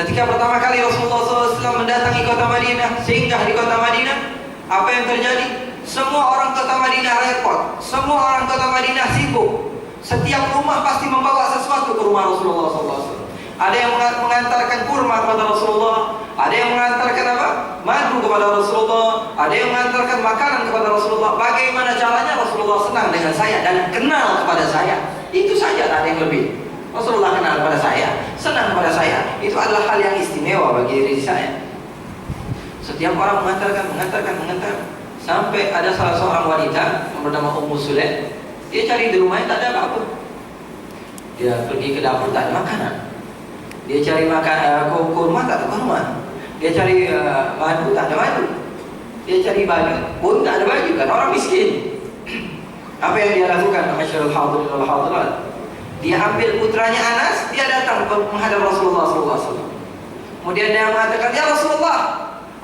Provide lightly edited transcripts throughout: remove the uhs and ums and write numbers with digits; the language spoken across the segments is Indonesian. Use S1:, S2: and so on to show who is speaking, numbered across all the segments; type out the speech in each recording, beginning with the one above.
S1: Ketika pertama kali Rasulullah SAW mendatangi kota Madinah, singgah di kota Madinah, apa yang terjadi? Semua orang kota Madinah repot, semua orang kota Madinah sibuk. Setiap rumah pasti membawa sesuatu ke rumah Rasulullah SAW. Ada yang mengantarkan kurma kepada Rasulullah, ada yang mengantarkan apa? Madu kepada Rasulullah, ada yang mengantarkan makanan kepada Rasulullah. Bagaimana caranya Rasulullah senang dengan saya dan kenal kepada saya? Itu saja, tak ada yang lebih. Rasulullah kenal kepada saya, senang kepada saya. Itu adalah hal yang istimewa bagi diri saya. Setiap orang mengantarkan. Sampai ada salah seorang wanita yang bernama Ummu Sulaim. Dia cari di rumahnya tak ada apa-apa. Dia pergi ke dapur tak ada makanan. Dia cari kurma tak ada kurma. Dia cari madu tak ada madu. Dia cari baju pun tak ada baju, kan orang miskin. Apa yang dia lakukan? Masyaallah, hadirin wal hadirat. Dia ambil putranya Anas, dia datang menghadap Rasulullah SAW. Kemudian dia mengatakan, ya Rasulullah,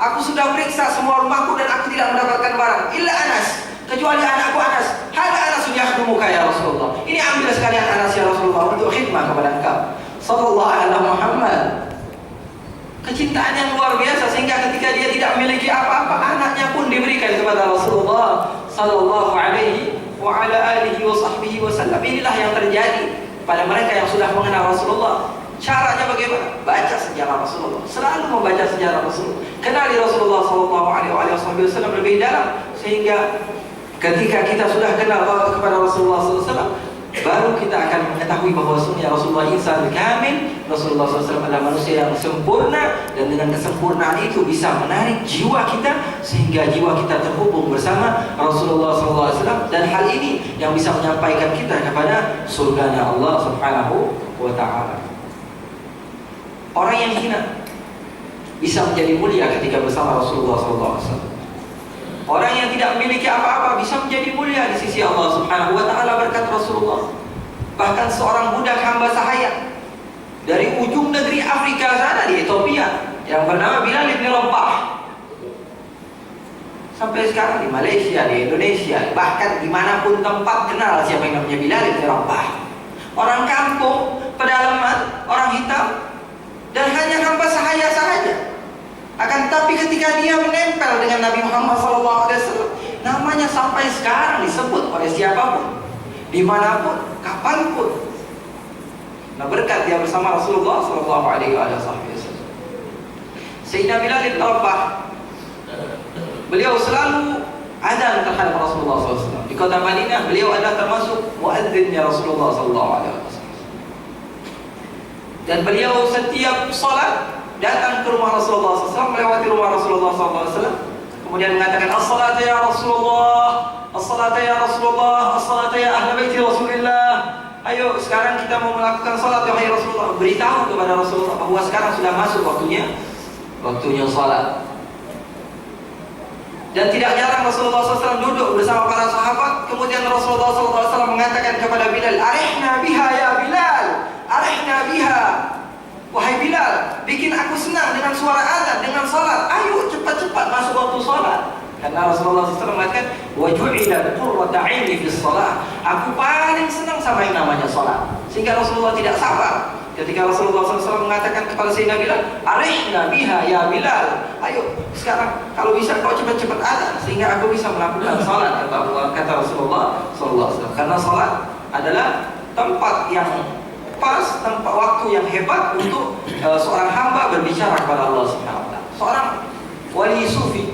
S1: aku sudah periksa semua rumahku dan aku tidak mendapatkan barang. Illa Anas, kecuali anakku Anas. Hada Anas yakhdumuka ya Rasulullah. Ini ambil sekalian Anas ya Rasulullah untuk khidmah kepada engkau. Sallallahu alaihi Muhammad. Kecintaan yang luar biasa sehingga ketika dia tidak memiliki apa-apa, anaknya pun diberikan kepada Rasulullah Sallallahu alaihi wa ala alihi wa sahbihi wasallam. Inilah yang terjadi pada mereka yang sudah mengenal Rasulullah. Caranya bagaimana? Baca sejarah Rasulullah. Selalu membaca sejarah Rasulullah. Kenali Rasulullah Sallallahu alaihi wasallam lebih dalam sehingga ketika kita sudah kenal kepada Rasulullah SAW, baru kita akan mengetahui bahwa Rasulullah insan kamil. Rasulullah SAW adalah manusia yang sempurna, dan dengan kesempurnaan itu bisa menarik jiwa kita sehingga jiwa kita terhubung bersama Rasulullah SAW, dan hal ini yang bisa menyampaikan kita kepada surganya Allah Subhanahu wa Ta'ala. Orang yang hina bisa menjadi mulia ketika bersama Rasulullah SAW. Orang yang tidak memiliki apa-apa bisa menjadi mulia di sisi Allah Subhanahu wa Ta'ala berkat Rasulullah. Bahkan seorang budak hamba sahaya dari ujung negeri Afrika sana di Ethiopia yang bernama Bilal bin Rabah, sampai sekarang di Malaysia, di Indonesia, bahkan dimanapun tempat kenal siapa yang namanya Bilal bin Rabah. Orang kampung, pedalaman, orang hitam, dan hanya hamba sahaya saja. Akan tetapi ketika dia menempel dengan Nabi Muhammad SAW, namanya sampai sekarang disebut oleh siapapun, dimanapun, kapanpun. Nah, berkat dia bersama Rasulullah SAW. Sayyidina Bilal bin Rabah, beliau selalu azan terhadap Rasulullah SAW. Di kota Madinah beliau adalah termasuk muadzinnya Rasulullah SAW. Dan beliau setiap salat datang ke rumah Rasulullah SAW, melewati rumah Rasulullah SAW, kemudian mengatakan, as-salatu ya Rasulullah, as-salatu ya Rasulullah, as-salatu ya ahli baiti Rasulullah. Ayo sekarang kita mau melakukan salat wahai Rasulullah. Beritahu kepada Rasulullah bahwa sekarang sudah masuk waktunya salat. Dan tidak jarang Rasulullah SAW duduk bersama para sahabat. Kemudian Rasulullah SAW mengatakan kepada Bilal, arihna biha ya Bilal, arihna biha. Wahai Bilal, bikin aku senang dengan suara azan, dengan salat. Ayo cepat-cepat masuk waktu salat. Karena Rasulullah SAW mengatakan, wa ju'ila qurratu 'aini fi shalah. Aku paling senang sama yang namanya salat. Sehingga Rasulullah tidak sabar ketika Rasulullah SAW mengatakan kepada Sayyidina Bilal, arihna biha ya Bilal. Ayo sekarang kalau bisa kau cepat-cepat azan sehingga aku bisa melakukan salat, kata Rasulullah SAW. Karena salat adalah tempat yang pas, tempat waktu yang hebat untuk seorang hamba berbicara kepada Allah Subhanahu wa Ta'ala. Seorang wali sufi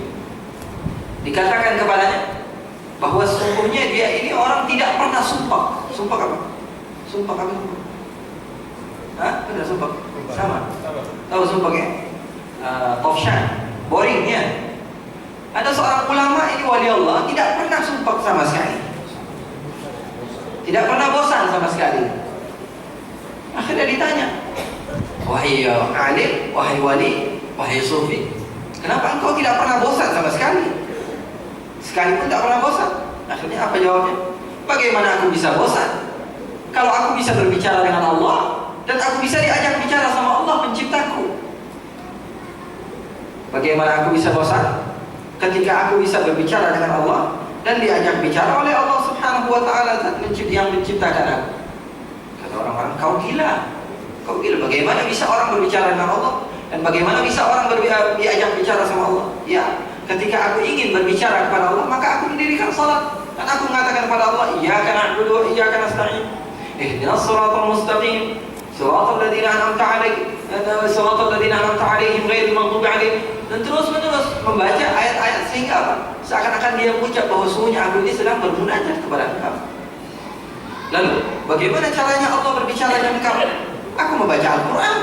S1: dikatakan kepadanya bahwa sesungguhnya dia ini orang tidak pernah sumpah. Sumpah apa? Sumpah apa? Hah? Ada sumpah? Sama. Tahu sumpah ya? Tofshan, boring ya. Ada seorang ulama ini wali Allah tidak pernah sumpah sama sekali. Tidak pernah bosan sama sekali. Akhirnya ditanya, wahai alim, wahai wali, wahai sufi, kenapa engkau tidak pernah bosan sama sekali? Sekalipun tak pernah bosan. Akhirnya apa jawabnya? Bagaimana aku bisa bosan kalau aku bisa berbicara dengan Allah dan aku bisa diajak bicara sama Allah penciptaku? Bagaimana aku bisa bosan ketika aku bisa berbicara dengan Allah dan diajak bicara oleh Allah Subhanahu wa Ta'ala yang menciptakan aku? Orang-orang, kau gila. Kau bilang bagaimana bisa orang berbicara dengan Allah? Dan bagaimana bisa orang diajak bicara sama Allah? Ya, ketika aku ingin berbicara kepada Allah, maka aku mendirikan salat. Dan aku mengatakan kepada Allah, iyyaka na'budu wa iyyaka nasta'in. Ihdinas siratal mustaqim. Siratal ladzina an'amta 'alaihim, siratal ladzina an'amta 'alaihim ghairil maghdubi 'alaihim. Dan terus-menerus membaca ayat-ayat sehingga apa? Seakan-akan dia mengucap bahwa sesungguhnya aku ini sedang bermunajat kepada Engkau. Lalu, bagaimana caranya Allah berbicara dengan engkau? Aku membaca Al-Quran.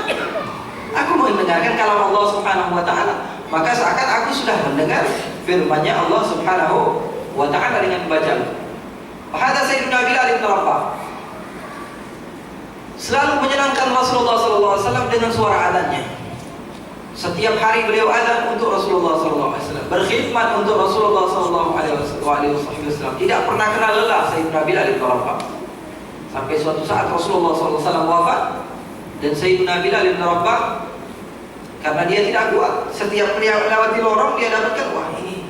S1: Aku mendengarkan kalam Allah Subhanahu wa ta'ala. Maka seakan aku sudah mendengar firman-Nya Allah Subhanahu wa ta'ala dengan membaca. Hadza Sayyidina Bilal bin Rabah selalu menyenangkan Rasulullah SAW dengan suara adanya. Setiap hari beliau adzan untuk Rasulullah SAW, berkhidmat untuk Rasulullah SAW. Tidak pernah kenal lelah Sayyidina Bilal bin Rabah. Sampai suatu saat Rasulullah SAW wafat, dan Sayyidina Bilal bin Rabah, karena dia tidak kuat, setiap dia melewati lorong dia dapatkan, wah ini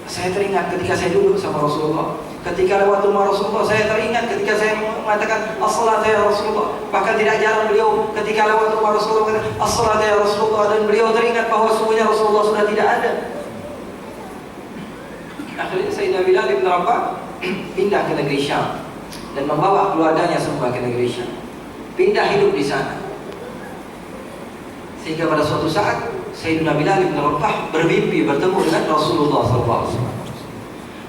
S1: saya teringat ketika saya duduk sama Rasulullah, ketika lewat rumah Rasulullah, saya teringat ketika saya mengatakan as-salat ya Rasulullah. Bahkan tidak jarang beliau ketika lewat rumah Rasulullah mengatakan as-salat ya Rasulullah, dan beliau teringat bahwa sesungguhnya Rasulullah sudah tidak ada. Akhirnya Sayyidina Bilal bin Rabah pindah ke negeri Syam dan membawa keluarganya semua ke negeri Syam, pindah hidup di sana. Sehingga pada suatu saat Sayyidina Bilal bin Rabah bermimpi bertemu dengan Rasulullah SAW.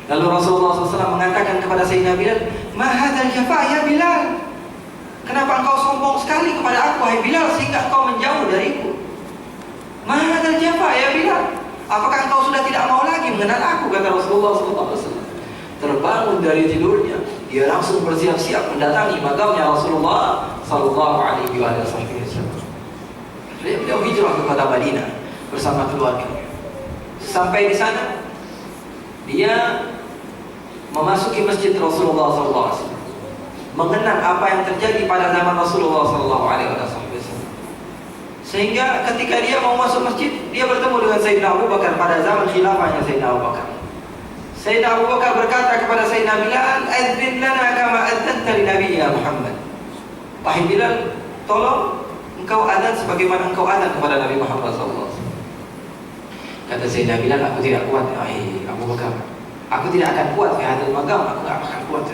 S1: Lalu Rasulullah SAW mengatakan kepada Sayyidina Bilal, "Ma hadzal jafa ya Bilal? Kenapa engkau sombong sekali kepada aku, hai Bilal, sehingga engkau menjauh dariku? Ma hadzal jafa ya Bilal? Apakah engkau sudah tidak mau lagi mengenal aku?" kata Rasulullah SAW. Terbangun dari tidurnya, dia langsung bersiap-siap mendatangi makamnya Rasulullah SAW. Beliau hijrah ke kota Madinah bersama keluarga. Sampai di sana, dia memasuki masjid Rasulullah SAW, mengenang apa yang terjadi pada zaman Rasulullah SAW. Sehingga ketika dia mau masuk masjid, dia bertemu dengan Sayyidina Abu Bakar pada zaman khilafahnya Sayyidina Abu Bakar. Sayyidina Abu Bakar berkata kepada Sayyidina Bilal, "Adzin lana kama adzanta li nabiyyina Muhammad." Wahai Bilal, tolong engkau adzan sebagaimana engkau adzan kepada Nabi Muhammad SAW. Kata Sayyidina Bilal, "Aku tidak kuat, Abu Bakar. Aku tidak akan kuat di hadal magam, aku tidak akan kuat.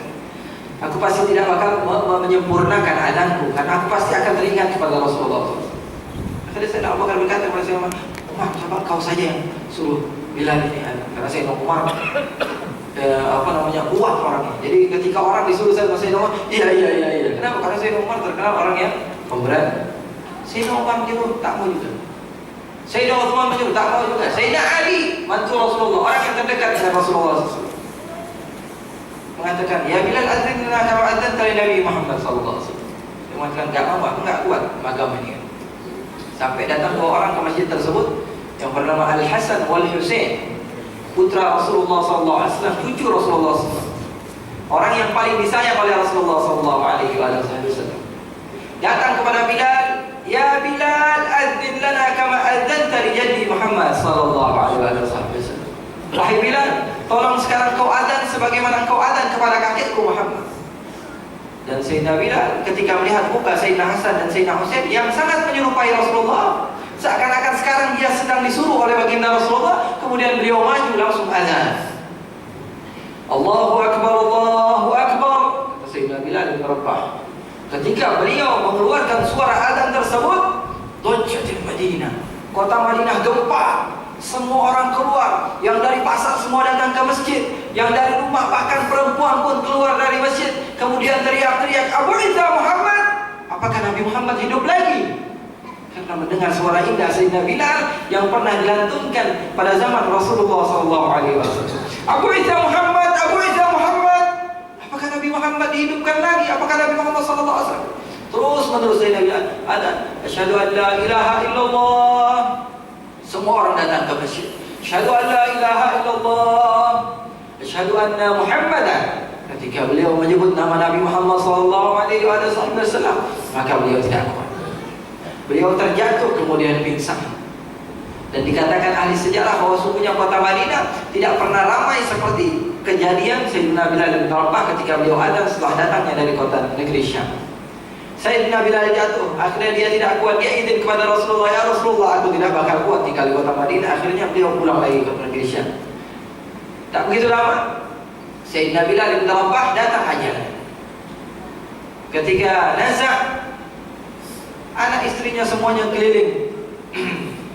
S1: Aku pasti tidak bakal menyempurnakan adzanku, karena aku pasti akan teringat kepada Rasulullah SAW." Akhirnya Sayyidina Abu Bakar berkata kepada Sayyidina Umar, "Coba kau saja yang suruh Bilal ini adzan." Karena Sayyidina Umar kuat orangnya. Jadi ketika orang disuruh sama Sayyidina Umar, iya. Kenapa? Karena Sayyidina Umar terkenal orang yang pemberani. Sayyidina Umar menyuruh, tak mau juga. Sayyidina Uthman menyuruh, tak mau juga. Sayyidina Ali, mantu Rasulullah, orang yang terdekat dengan Rasulullah SAW, mengatakan, "Ya Bilal, adzanna kama adzanta li Nabi Muhammad sallallahu alaihi wasallam." Dia mengatakan, "Enggak mau, aku enggak kuat agama ini." Sampai datang dua orang ke masjid tersebut yang bernama Al-Hasan wal Husain, putra Rasulullah sallallahu alaihi wasallam, cucu Rasulullah SAW, orang yang paling disayang oleh Rasulullah sallallahu alaihi wasallam. Datang kepada Bilal, "Ya Bilal, adzin lana kama adzanta li jaddi Muhammad sallallahu alaihi wasallam." Wahai Bilal, tolong sekarang kau adzan sebagaimana kau adzan kepada kakekku Muhammad. Dan Sayyidina Bilal ketika melihat muka Sayyidina Hasan dan Sayyidina Husain yang sangat menyerupai Rasulullah, seakan-akan sekarang dia sedang disuruh oleh baginda Rasulullah, kemudian beliau maju langsung azan. Allahu Akbar, Allahu Akbar, kata Sayyidina Bilal bin Rabah. Ketika beliau mengeluarkan suara azan tersebut, dojjatil Madinah, kota Madinah gempa. Semua orang keluar, yang dari pasar semua datang ke masjid, yang dari rumah bahkan perempuan pun keluar dari masjid, kemudian teriak-teriak, "Abu Isa Muhammad!" Apakah Nabi Muhammad hidup lagi? Karena mendengar suara indah Sayyidina Bilal yang pernah dilantunkan pada zaman Rasulullah SAW. "Abu Isa Muhammad, Abu Isa Muhammad!" Apakah Nabi Muhammad dihidupkan lagi? Apakah Nabi Muhammad SAW? Terus menerus Sayyidina Bilal, "Ada, asyhadu an la ilaha illallah." Semua orang datang ke masjid. Asyhadu an la ilaha illallah, asyhadu anna Muhammadan. Ketika beliau menyebut nama Nabi Muhammad SAW, maka beliau tidak kuat. Beliau terjatuh kemudian pingsan. Dan dikatakan ahli sejarah bahwa sungguhnya kota Madinah tidak pernah ramai seperti kejadian Sayyidina Bilal bin Rabah ketika beliau adzan setelah datangnya dari kota negeri Syam. Sayyidina Bilal jatuh. Akhirnya dia tidak kuat. Dia izin kepada Rasulullah, ya Rasulullah, aku tidak bakal kuat tinggal di kota Madinah. Akhirnya beliau pulang lagi ke negeri Syam. Tak begitu lama, Sayyidina Bilal bin Rabah datang ajal. Ketika nazak, anak istrinya semuanya keliling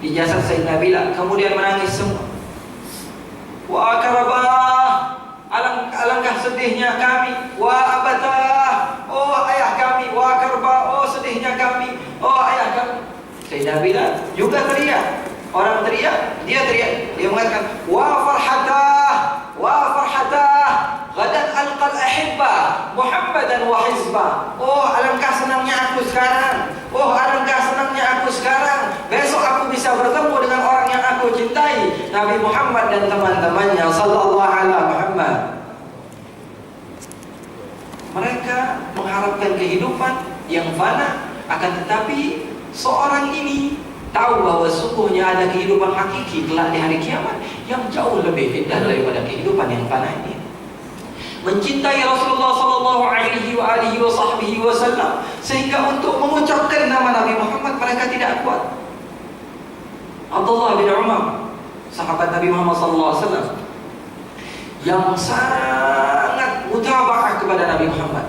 S1: di jasad Sayyidina Bilal, kemudian menangis semua. Wa karabah, alangkah sedihnya kami. Wa abatah, oh ayah kami. Wa karbah, oh sedihnya kami. Oh ayah kami. Sayyidina Bilal juga teriak. Orang teriak, dia teriak. Dia mengatakan, wa farhatah, wa farhatah, gadan alqal ahibba Muhammadan wa hizbah. Oh alangkah senangnya aku sekarang. Oh alangkah senangnya aku sekarang. Besok aku bisa bertemu dengan orang yang aku cintai, Nabi Muhammad dan teman-temannya sallallahu alaihi Muhammad. Mereka mengharapkan kehidupan yang fana, akan tetapi seorang ini tahu bahwa sungguhnya ada kehidupan hakiki kelak di hari kiamat yang jauh lebih indah daripada kehidupan yang fana ini. Mencintai Rasulullah sallallahu alaihi wasallam sehingga untuk mengucapkan nama Nabi Muhammad mereka tidak kuat. Abdullah bin Umar, sahabat Nabi Muhammad sallallahu alaihi wasallam yang sangat mutaba'ah kepada Nabi Muhammad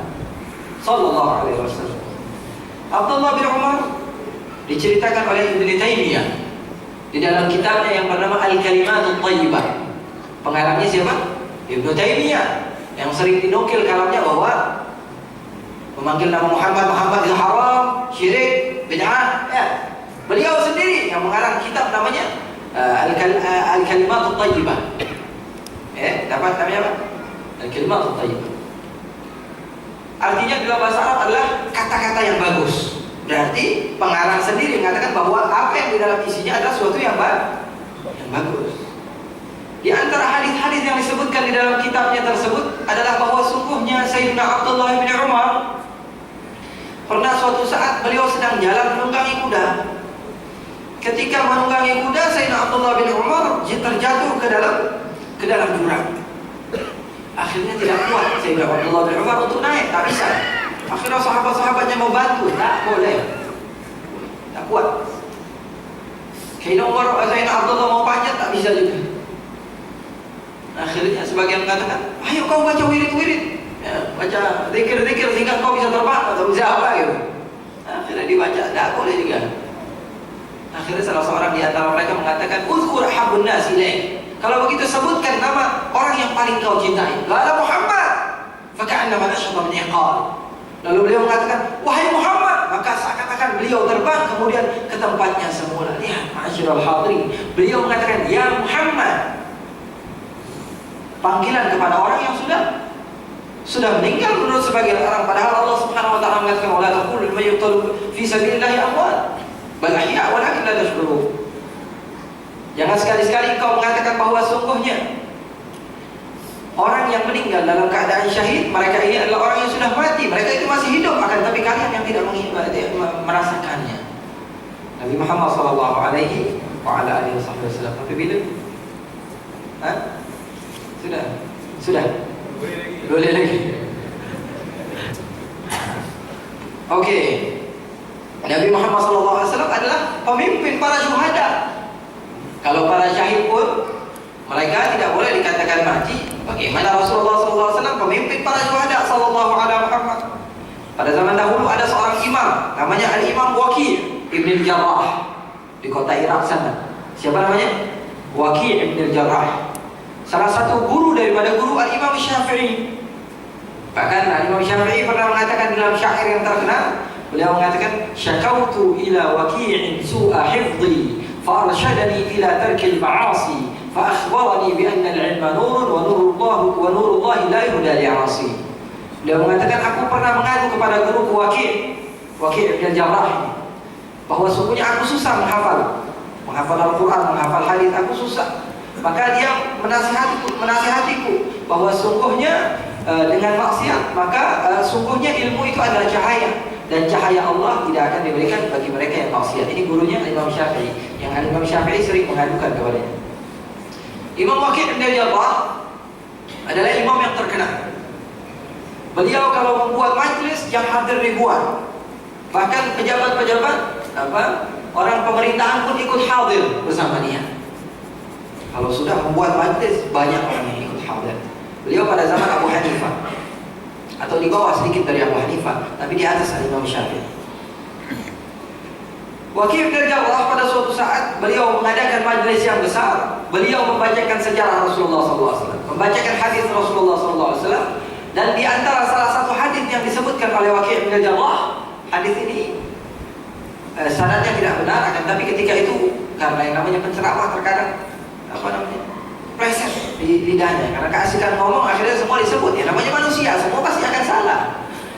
S1: sallallahu alaihi wasallam. Abdullah bin Umar diceritakan oleh Ibnu Taimiyah di dalam kitabnya yang bernama Al-Kalimatut Thayyibah. Pengarangnya siapa? Ibnu Taimiyah, yang sering dinukil kalamnya bahwa memanggil nama Muhammad itu haram, syirik, bid'ah. Ya. Beliau sendiri yang mengarang kitab namanya Al-Kalimatut Thayyibah. Dapat namanya apa? Al-Kalimatut Thayyibah. Artinya dalam bahasa Arab adalah kata-kata yang bagus. Berarti pengarang sendiri mengatakan bahwa apa yang di dalam isinya adalah sesuatu yang bagus. Di antara hadis-hadis yang disebutkan di dalam kitabnya tersebut adalah bahwa sungguhnya Sayyidina Abdullah bin Umar pernah suatu saat beliau sedang jalan menunggangi kuda. Ketika menunggangi kuda, Sayyidina Abdullah bin Umar terjatuh ke dalam jurang. Akhirnya tidak kuat Sayyidina Abdullah bin Umar untuk naik, tak bisa. Akhirnya sahabat-sahabatnya mau bantu, tak boleh, tak kuat. Sayyidina Abdullah mau panjat, tak bisa juga. Akhirnya sebagian mengatakan, ayo kau baca wirid-wirid, ya, baca zikir-zikir sehingga kau bisa terbang atau bisa apa gitu. Akhirnya dibaca, tak boleh juga. Akhirnya salah seorang di antara mereka mengatakan, uzkur habbun nas ilaik. Kalau begitu sebutkan nama orang yang paling kau cintai. Qala Muhammad, faka'annama nashata min iqal. Lalu beliau mengatakan, wahai Muhammad, maka seakan-akan beliau terbang kemudian ke tempatnya semula. Lihat, ma'asyiral hadirin, beliau mengatakan, ya Muhammad. Panggilan kepada orang yang sudah meninggal menurut sebagian orang, padahal Allah Subhanahu wa taala mengatakan, wala taqulu liman yuqtalu fi sabilillahi amwat, bal ahya walakin la tash'urun. Jangan sekali-sekali kau mengatakan bahwa sungguhnya orang yang meninggal dalam keadaan syahid, mereka ini adalah orang yang sudah mati, mereka itu masih hidup, akan tapi kalian yang tidak merasakannya. Nabi Muhammad sallallahu alaihi wasallam sampai bila? Sudah. Boleh lagi. Okey. Nabi Muhammad sallallahu alaihi wasallam adalah pemimpin para syuhada. Kalau para syahid pun mereka tidak boleh dikatakan mati. Bagaimana Rasulullah SAW pemimpin para syuhada sallallahu alaihi Muhammad? Pada zaman dahulu ada seorang imam namanya Al-Imam Waqi' Ibn Jarrah di kota Irak sana. Siapa namanya? Waqi' Ibn Jarrah. Salah satu guru daripada guru Al-Imam Syafi'i. Bahkan Al-Imam Syafi'i pernah mengatakan dalam syair yang terkenal, beliau mengatakan, syakautu ila waqi'in su'a hifdhi فأرشدني إلى ترك المعاصي فأخبرني بأن العلم نور ونور الله لا يهدى لعاصي. Beliau mengatakan, aku pernah mengadu kepada guruku Waqi' bin Jarrah bahwa sungguhnya aku susah menghafal Al-Quran, menghafal hadis, aku susah. Maka dia menasihatiku bahwa sungguhnya dengan maksiat maka sungguhnya ilmu itu adalah cahaya, dan cahaya Allah tidak akan diberikan bagi mereka yang maksiat. Ini gurunya Imam Syafi'i, yang Imam Syafi'i sering mengadukan kepadanya. Imam Waqi' bin Jarrah adalah imam yang terkenal. Beliau kalau membuat majlis yang hadir ribuan, Bahkan pejabat-pejabat orang pemerintahan pun ikut hadir bersama dia. Kalau sudah membuat majlis, banyak orang yang ikut hadir. Beliau pada zaman Abu Hanifah, atau di bawah sedikit dari Abu Hanifah, tapi di atas Imam Syafi'i. Waqi' bin Jarrah pada suatu saat beliau mengadakan majlis yang besar. Beliau membacakan sejarah Rasulullah SAW, membacakan hadis Rasulullah SAW, dan di antara salah satu hadis yang disebutkan oleh Waqi' bin Jarrah, hadis ini sanadnya tidak benar, akan tapi ketika itu karena yang namanya penceramah terkadang pleset di lidahnya, karena keasikan ngomong akhirnya semua disebut. Ya namanya manusia, semua pasti akan salah.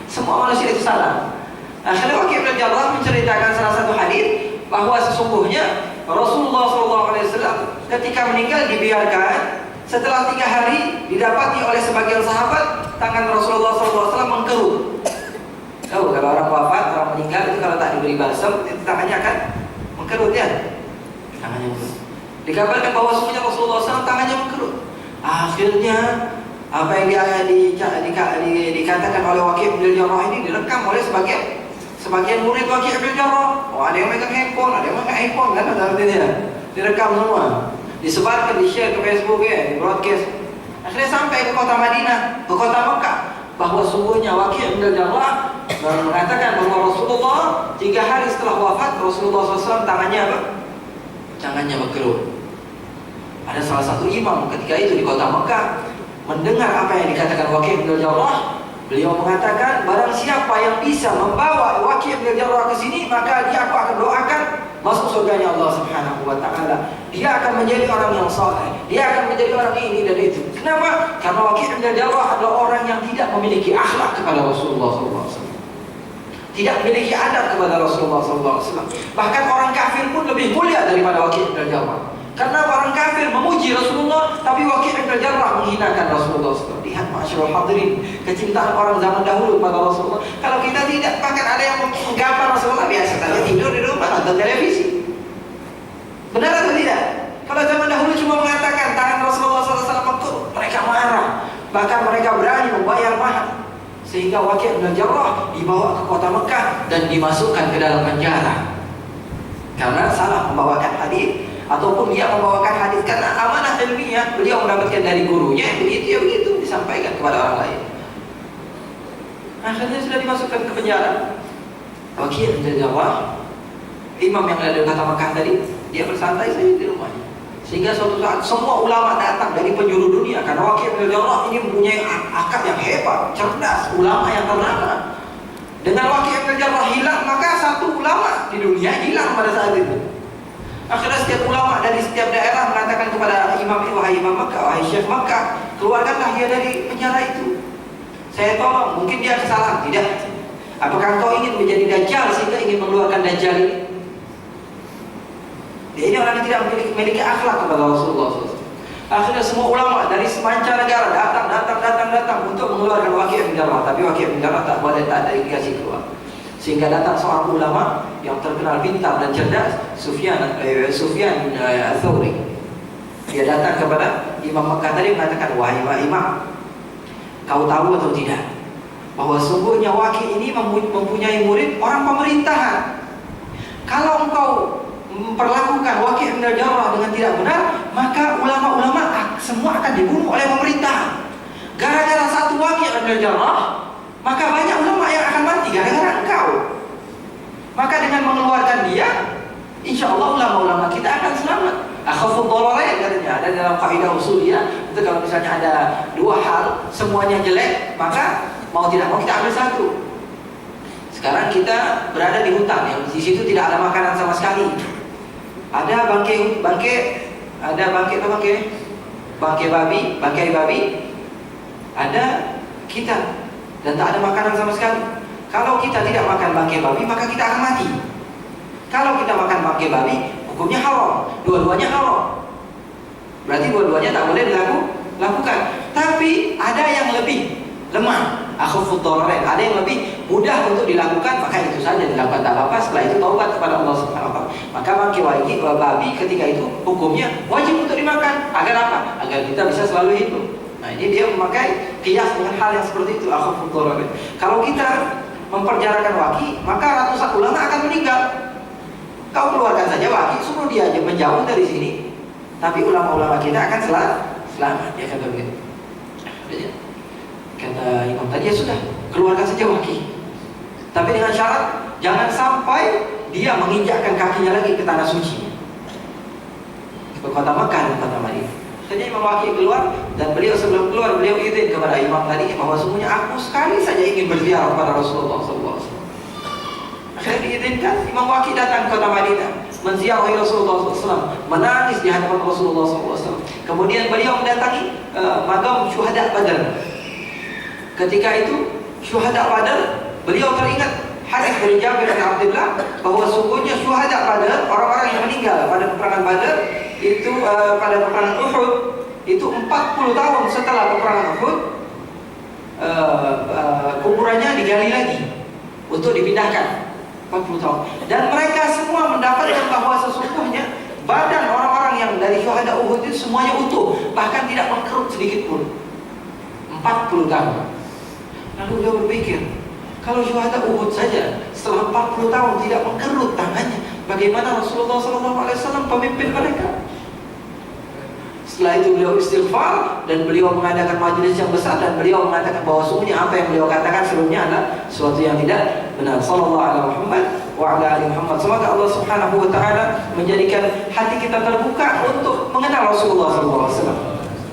S1: Semua manusia itu salah. Akhirnya Waqi' bin Jarrah menceritakan salah satu hadis bahwa sesungguhnya Rasulullah SAW ketika meninggal dibiarkan, setelah 3 hari didapati oleh sebagian sahabat tangan Rasulullah SAW mengkerut. Tahu kalau orang wafat, orang meninggal itu kalau tak diberi balsam itu tangannya akan mengkerut ya. Tangannya mengkerut. Dikabarkan bahwa sesungguhnya Rasulullah SAW tangannya mengkerut. Akhirnya apa yang dikatakan oleh Waqi' bin Jarrah ini direkam oleh sebagian murid Waqi' bin Jarrah. Oh, ada yang megang handphone, ada yang megang iPhone, kan ada artinya. Direkam semua, disebarkan, di-share ke Facebook ya, di broadcast. Akhirnya sampai ke kota Madinah, ke kota Mekah, bahwa sungguhnya Waqi' bin Jarrah mengatakan bahwa Rasulullah 3 hari setelah wafat, Rasulullah SAW tangannya apa? Tangannya berkerut. Ada salah satu imam ketika itu di kota Mekah mendengar apa yang dikatakan Waqi' bin Jarrah. Beliau mengatakan, barang siapa yang bisa membawa Waqi' bin Jarrah ke sini, maka dia aku akan doakan masuk surganya Allah Subhanahu wa taala. Dia akan menjadi orang yang saleh. Dia akan menjadi orang ini dan itu. Kenapa? Karena Waqi' bin Jarrah adalah orang yang tidak memiliki akhlak kepada Rasulullah SAW. Tidak memiliki adab kepada Rasulullah SAW. Bahkan orang kafir pun lebih mulia daripada Waqi' bin Jarrah. Karena orang kafir memuji Rasulullah, tapi Waqi' bin Jarrah menghinakan Rasulullah SAW. Lihat masyarul hadirin, kecintaan orang zaman dahulu kepada Rasulullah. Kalau kita tidak, bahkan ada yang menggambar Rasulullah, biasa saja tidur di rumah nonton televisi. Benar atau tidak? Kalau zaman dahulu cuma mengatakan tangan Rasulullah SAW mengkerut, mereka marah. Bahkan mereka berani membayar mahal. Sehingga Waqi' bin Jarrah dibawa ke kota Mekah dan dimasukkan ke dalam penjara karena salah membawakan hadis, ataupun dia membawakan hadis karena amanah ilmiah beliau mendapatkan dari gurunya, begitu ya begitu disampaikan kepada orang lain. Akhirnya sudah dimasukkan ke penjara. Waqi' bin Jarrah, imam yang ada di kota Mekah tadi, dia bersantai saja di rumahnya. Sehingga suatu saat semua ulama datang dari penjuru dunia, karena Waqi' bin Jarrah ini mempunyai akal yang hebat, cerdas, ulama yang ternama. Dengan Waqi' bin Jarrah hilang, maka satu ulama di dunia hilang pada saat itu. Akhirnya setiap ulama dari setiap daerah mengatakan kepada imam itu, wahai imam Makkah, wahai syekh Makkah, keluarkanlah dia dari penjara itu. Saya tolong, mungkin dia kesalahan, tidak. Apakah engkau ingin menjadi dajjal sehingga ingin mengeluarkan dajjal ini? Dia ini orang yang tidak memiliki akhlak kepada Rasulullah SAW. Akhirnya semua ulama dari semancanegara datang untuk mengeluarkan Waqi' bin Jarrah, tapi Waqi' bin Jarrah tak boleh, tak ada dikasih keluar. Sehingga datang seorang ulama yang terkenal pintar dan cerdas, Sufyan Ats-Tsauri. Dia datang kepada Imam Makkah tadi mengatakan, wahai imam, kau tahu atau tidak bahwa sungguhnya Waqi' ini mempunyai murid orang pemerintahan. Kalau engkau memperlakukan Waqi' bin Jarrah dengan tidak benar, maka ulama-ulama semua akan dibunuh oleh pemerintah. Gara-gara satu Waqi' bin Jarrah, maka banyak ulama yang akan mati gara-gara engkau. Maka dengan mengeluarkan dia, insya Allah ulama-ulama kita akan selamat. Akhafud dhararain katanya ada dalam kaidah usuliyah. Itu kalau misalnya ada 2 hal semuanya jelek, maka mau tidak mau kita ambil satu. Sekarang kita berada di hutan yang di situ tidak ada makanan sama sekali. Ada bangkai babi, ada kita, dan tak ada makanan sama sekali. Kalau kita tidak makan bangkai babi, maka kita akan mati. Kalau kita makan bangkai babi, hukumnya haram. Dua-duanya haram. Berarti dua-duanya tak boleh dilakukan. Tapi ada yang lebih lemah, akhafud dhararain, ada yang lebih mudah untuk dilakukan, maka itu saja dilakukan, tak apa-apa. Setelah itu taubat kepada Allah Subhanahu wa taala. Maka bangkai babi ketika itu hukumnya wajib untuk dimakan. Agar apa? Agar kita bisa selalu hidup. Nah, ini dia memakai qiyas dengan hal yang seperti itu, akhafud dhararain. Kalau kita memperjarakan waki, maka ratusan ulama akan meninggal. Kau keluarkan saja waki, suruh dia aja menjauh dari sini, tapi ulama-ulama kita akan selamat. Ya kata begitu. Kata imam tadi, ya sudah, keluarkan saja waki, tapi dengan syarat jangan sampai dia menginjakkan kakinya lagi ke tanah suci, ke kota Makkah dan kota Madinah. Jadi Imam Waqi keluar, dan beliau sebelum keluar beliau izin kepada imam tadi bahwa semuanya aku sekali saja ingin berziarah kepada Rasulullah SAW. Akhirnya diizinkan. Imam Waqi datang ke kota Madinah, menziarahi Rasulullah SAW, menangis di hadapan Rasulullah SAW. Kemudian beliau mendatangi magam syuhada Badar. Ketika itu syuhada Badar, beliau teringat hadis dari Jabir bin Abdullah bahwa sungguhnya syuhada Badar, orang-orang yang meninggal pada peperangan Badar itu, pada peperangan Uhud itu 40 tahun setelah peperangan Uhud, kuburannya digali lagi untuk dipindahkan 40 tahun. Dan mereka semua mendapatkan bahwa sesungguhnya badan orang-orang yang dari syuhada Uhud itu semuanya utuh, bahkan tidak mengkerut sedikit pun. 40 tahun. Lalu dia berpikir, kalau syuhada Uhud saja setelah 40 tahun tidak mengkerut tangannya, bagaimana Rasulullah SAW pemimpin mereka? Setelah itu beliau istighfar dan beliau mengadakan majelis yang besar, dan beliau mengatakan bahwa sungguhnya apa yang beliau katakan sebelumnya adalah sesuatu yang tidak benar. Sallallahu alaihi Muhammad wa ala ali Muhammad. Semoga Allah Subhanahu wa taala menjadikan hati kita terbuka untuk mengenal Rasulullah SAW,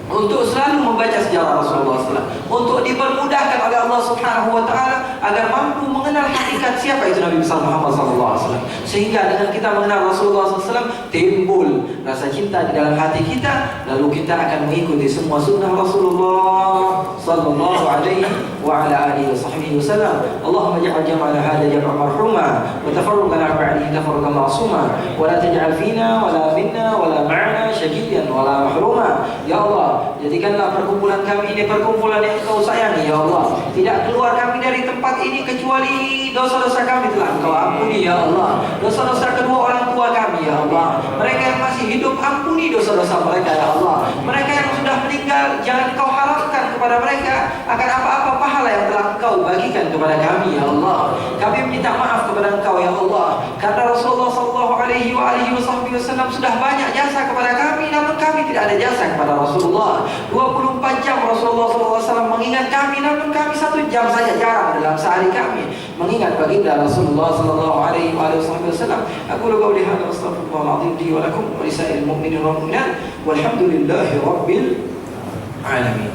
S1: untuk selalu membaca sejarah Rasulullah SAW, untuk dipermudahkan oleh Allah Subhanahu wa taala agar mampu mengenal hakikat siapa itu Nabi besar Muhammad SAW. Sehingga dengan kita mengenal Rasulullah SAW, timbul rasa cinta di dalam hati kita, lalu kita akan mengikuti semua sunnah Rasulullah sallallahu alaihi wa ala alihi wasallam. Allahumma ja'al jam'ana hadha jam'an marhuma wa tafarruqana ba'dahu tafarruqan ma'suma wa la taj'al fina wa la minna wa la ma'ana syaqiyan wa la mahruma. Ya Allah, jadikanlah perkumpulan kami ini perkumpulan yang Engkau sayangi, ya Allah. Tidak keluar kami dari tempat ini kecuali dosa-dosa kami telah Engkau ampuni, ya Allah. Dosa-dosa kedua orang tua kami, ya Allah. Mereka yang masih hidup, ampuni dosa-dosa mereka, ya Allah. Mereka yang sudah meninggal, jangan Engkau harapkan kepada mereka akan apa-apa pahala yang telah Engkau bagikan kepada kami, ya Allah. Kami minta maaf kepada Engkau, ya Allah, karena Rasulullah sallallahu alaihi wasallam sudah banyak jasa kepada kami, namun kami tidak ada jasa kepada Rasulullah. 24 jam Rasulullah SAW mengingat kami, namun kami 1 jam saja jarang dalam sehari kami mengingat baginda Rasulullah SAW. Aku qauli hadza wa astaghfirullahal azim li wa lakum wa lisa'il mu'minin wal mu'minat walhamdulillahi rabbil alamin.